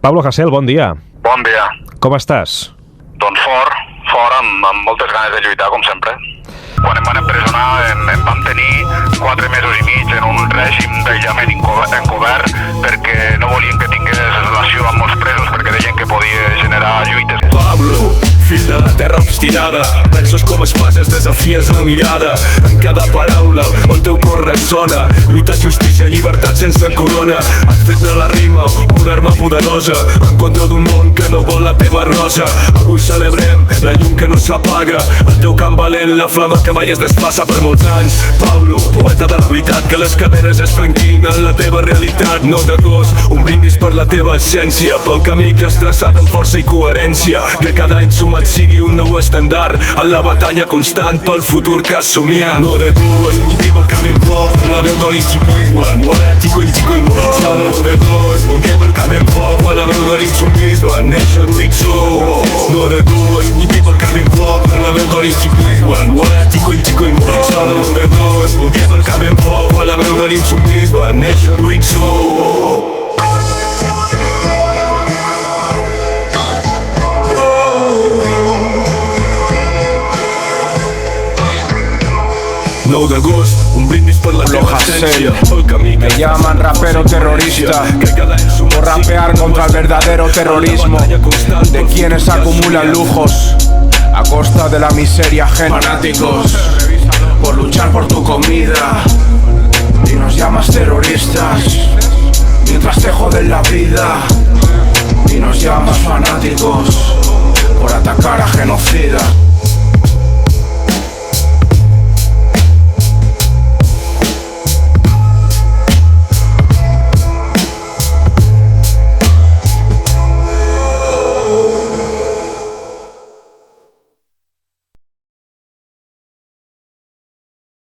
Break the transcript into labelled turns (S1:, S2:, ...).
S1: Pablo Hasél, bon dia.
S2: Bon dia.
S1: Com estàs?
S2: Doncs fort, amb moltes ganes de lluitar, com sempre. Quan em van empresonar em van tenir 4 mesos i mig en un règim d'aïllament encobert perquè no volien que tingués relació amb molts presos perquè deien que podia generar lluites.
S3: Pablo, fill de la terra obstinada, penses com espases, desafies la mirada. En cada paraula el teu cor ressona. Lluita, justícia, llibertat sense corona. Has fet de la rima una arma poderosa en contra d'un món que no vol la teva rosa. Avui celebrem la llum que no s'apaga, el teu camp valent, la flama que mai es desplaça per molts anys. Pablo, poeta de la veritat, que les cadenes es franquin en la teva realitat. No de gos, un brindis per la teva essència, pel camí que has traçat amb força i coherència. Que cada any sumat sigui un nou estendard en la batalla constant pel futur que has somiat. No de gos, un tip al camí poc, la veu de l'insubmisme, poètico i psicoimmortal. No de gos, un tip al camí poc, la veu de l'insubmisme, néixer l'horitzó. No de gos, un tip al camí poc, la veu de l'insubmisme, poètico i psicoimmortal. No de gos, un tip al camí poc, la veu de l'insubmisme, néixer l'horitzó. No de gust, un brindis per la teva essència.
S4: Me llaman rapero terrorista por rapear contra el verdadero terrorismo de quienes acumulan lujos a costa de la miseria ajena. Fanáticos por luchar por tu comida y nos llamas terroristas mientras te joden la vida. Y nos llamas fanáticos por atacar a genocidas.